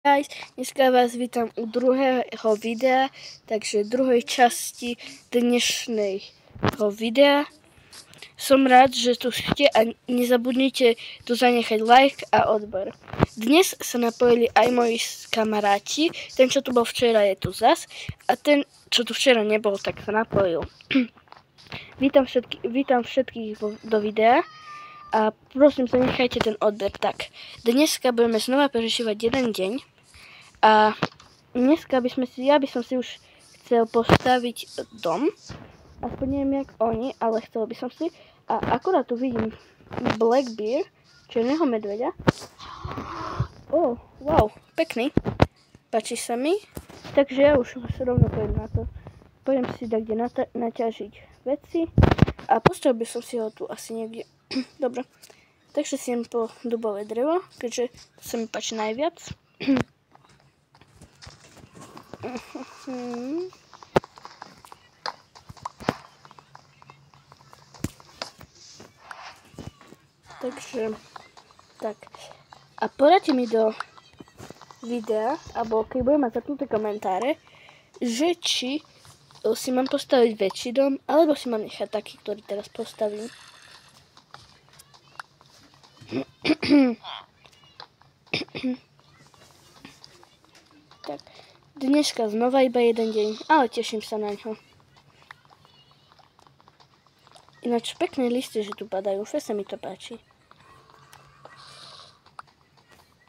Guys, dneska vás vítam u druhého videa, takže druhej časti dnešného videa. Som rád, že tu ste a nezabudnite tu zanechať like a odber. Dnes sa napojili aj moji kamaráti, ten čo tu bol včera je tu zas a ten čo tu včera nebol, tak sa napojil. Vítam všetkých do videa. A prosím, zanechajte ten odber. Tak, dneska budeme znova prežívať jeden deň. A dneska ja by som si už chcel postaviť dom. Aspoň neviem, jak oni, ale chcel by som si. A akurát tu vidím Blackbeard, čierneho medveďa. Wow, pekný. Páči sa mi. Takže ja už rovno pojem na to. Pojem si tak, kde naťažiť veci. A postavil by som si ho tu asi niekde. Dobre. Takže si jem po dubové drevo, keďže to sa mi páči najviac. Takže, tak. A poradte mi do videa, alebo keď budem mať zapnuté komentáre, že či si mám postaviť väčší dom, alebo si mám nechať taký, ktorý teraz postavím. Tak, dneska znova iba jeden deň, ale teším sa na ňo. Ináč pekné listy, že tu padajú, fest sa mi to páči.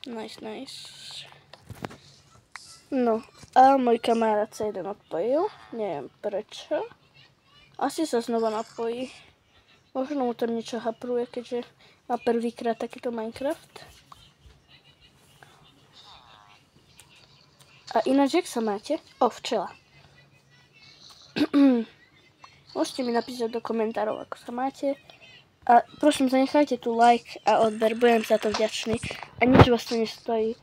Nice. No, a môj kamarát sa jeden odpojil, neviem prečo. Asi sa znova napojí. Možno mu to niečo hapruje, keďže má prvýkrát takýto Minecraft. A ináč, jak sa máte? Včela. Môžete mi napísať do komentárov, ako sa máte. A prosím, zanechajte tu like a odber, budem za to vďačný. A nič vás to nestojí.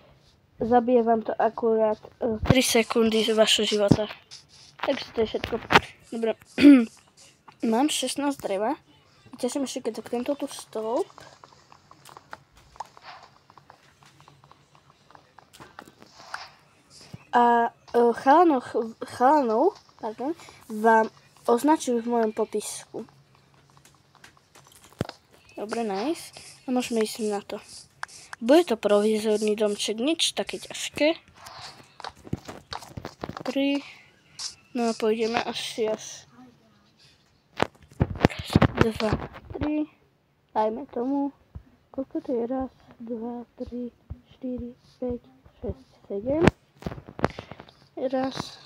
Zabije vám to akurát 3 sekundy z vašho života. Takže to je všetko. Dobre. Mám 16 dreva. Ťažím ešte, keď tento tu stĺp. A chalanov vám označujú v mojom popisku. Dobre, nice. A môžeme ísť na to. Bude to provizorný domček, nič také ťažké. 3. No a pôjdeme asi 2, 3. Dajme tomu. Koľko to je? 1, 2, 3, 4, 5, 6, 7. 1,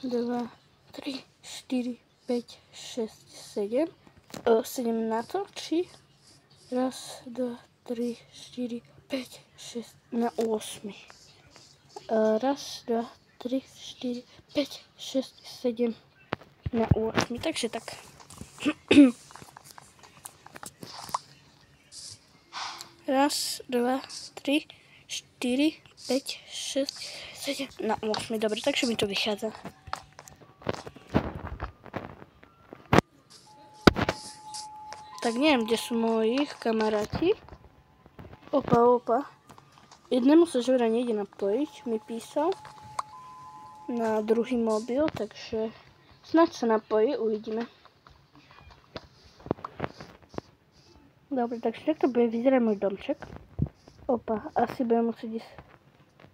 2, 3, 4, 5, 6, 7. 7 na to, či? 1, 2, 3, 4, 5, 6, na 8. 1, 2, 3, 4, 5, 6, 7, na 8. Takže tak. 1, 2, 3, 4, 5, 6, 7, na 8. Dobre, takže mi to vychádza. Tak neviem, kde sú moji kamaráti. Opa. Jednému sa žora nejde napojiť, mi písal. Na druhý mobil, takže snáď sa napojí, uvidíme. Dobre, takže takto bude vyzerať môj domček. Opa, asi budem musieť ísť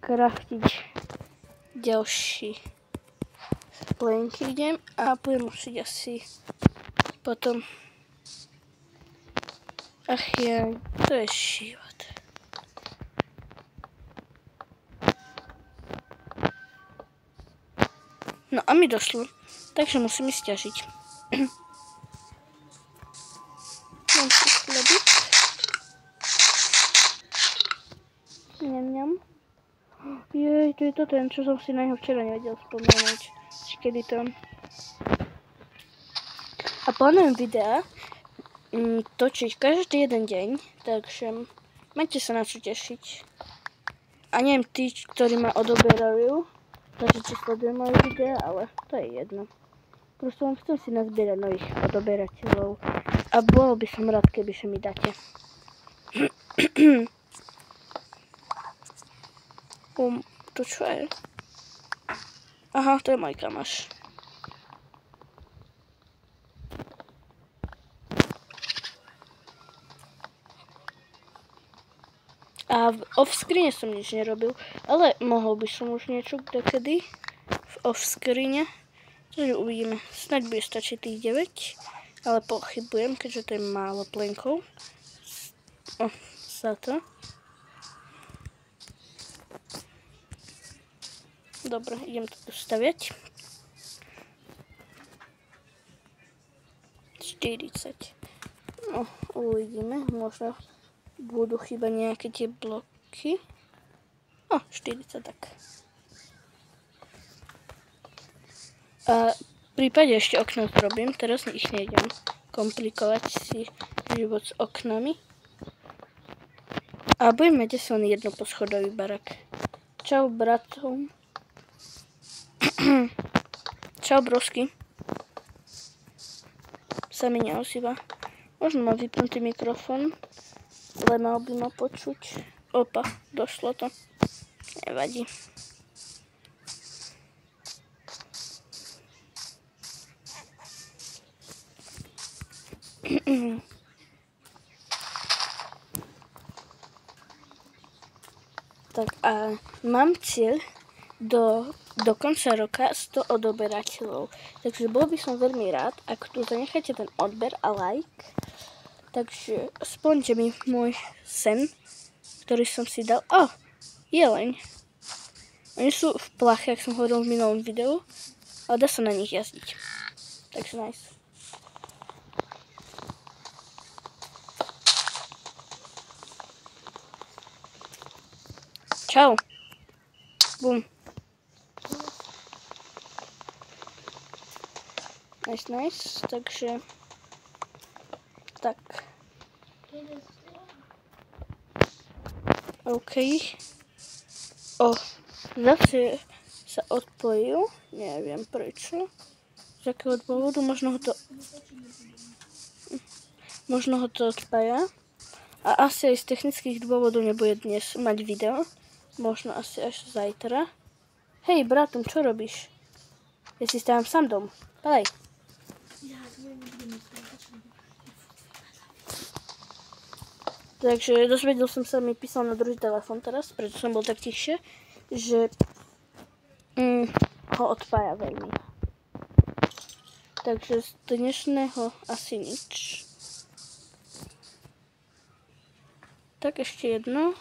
kraftiť ďalší plenky idem a budem musieť asi potom. Ach ja, to je život. No a mi došlo, takže musím ísť ťažiť. Mám si chlebiť. Ňam. Jej, to je to ten, čo som si na neho včera nevedel spomenúť. Kedy to. A plánujem videa točiť každý jeden deň, takže majte sa na čo tešiť. A neviem tí, ktorí ma odoberajú, takže či sledujem moje videa, ale to je jedno. Proste vám chcem si nazbierať nových odoberateľov a bolo by som rád, keby sa mi dáte. To čo je? Aha, to je môj kamoš. A v off-screene som nič nerobil, ale mohol by som už niečo dokedy v off-screene. Takže uvidíme. Snaď bude stačiť tých 9, ale pochybujem, keďže to je málo plenkov. Za to. Dobre, idem to dostaviať. 40. No, uvidíme. Možno budú chýbať nejaké tie bloky. 40 tak. A v prípade ešte okno zrobím. Teraz ich nejdem komplikovať si život s oknami. A budem mať asi len jednoposchodový barak. Čau, bratom. Čau, brosky. Sa mi neozýva. Možno mám vypnutý mikrofón, ale mal by ma počuť. Opa, došlo to. Nevadí. Tak a mám cieľ do konca roka 100 odoberateľov. Takže bol by som veľmi rád, ak tu zanecháte ten odber a like. Takže splňte mi môj sen, ktorý som si dal. Jeleň. Oni sú v plache, ak som hovoril v minulom videu, ale dá sa na nich jazdiť. Takže nice. Čau. Bum. Nice. Takže tak. OK. Zase sa odpojil. Neviem prečo. Z akého dôvodu. Možno ho to odpája. A asi aj z technických dôvodov nebude dnes mať video. Možno asi až zajtra. Hej, bratom, čo robíš? Ja si stávam sám dom. Padaj. Takže dozvedel som sa, mi písal na druhý telefón teraz, preto som bol tak tichšie, že ho odpája veľmi. Takže z dnešného asi nič. Tak ešte jedno.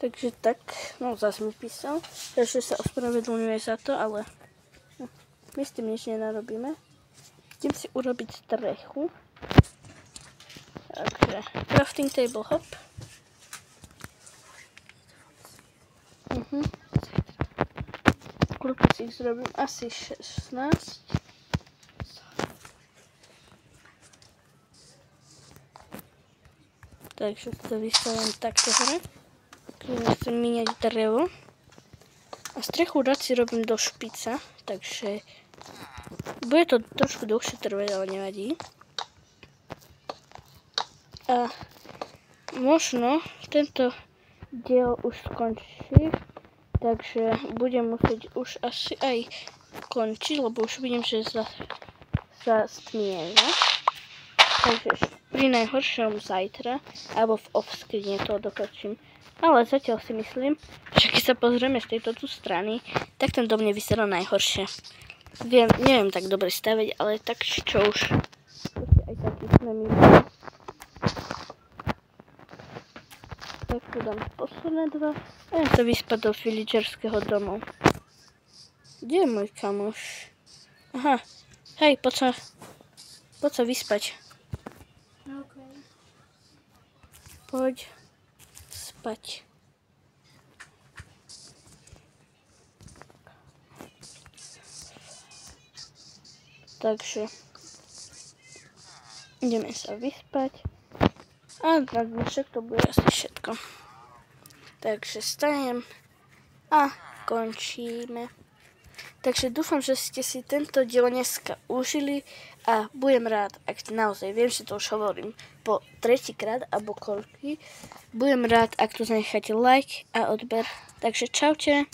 Takže tak, no zase mi písal, takže sa ospravedlňuje za to, ale my s tým nič nenarobíme. Idem si urobiť strechu. Takže crafting table, hop. Koľko si ich zrobím? Asi 16. Takže to vystavím takto hore. Chcem míňať drevo. A strechu rád si robím do špica, takže bude to trošku dlhšie trvať, ale nevadí. A možno tento diel už skončí, takže budem musieť už asi aj končiť, lebo už vidím, že sa stmieva. Takže pri najhoršom zajtra, alebo v off-screene to dotočím. Ale zatiaľ si myslím, že keď sa pozrieme z tejto strany, tak ten dom nevyzerá najhoršie. Neviem tak dobre staviť, ale tak čo už. Aj taký sme mi. Tak tu dám posledné dva. A ja sa vyspať do villagerského domu. Kde je môj kamoš? Aha, hej, poď sa vyspať. Okay. Poď spať. Takže ideme sa vyspať. A na dnešok to bude asi všetko. Takže stanem a končíme. Takže dúfam, že ste si tento diel dneska užili A budem rád, ak naozaj, viem, že to už hovorím po 3. krát, alebo koľký, budem rád, ak tu zanecháte like a odber. Takže čaute.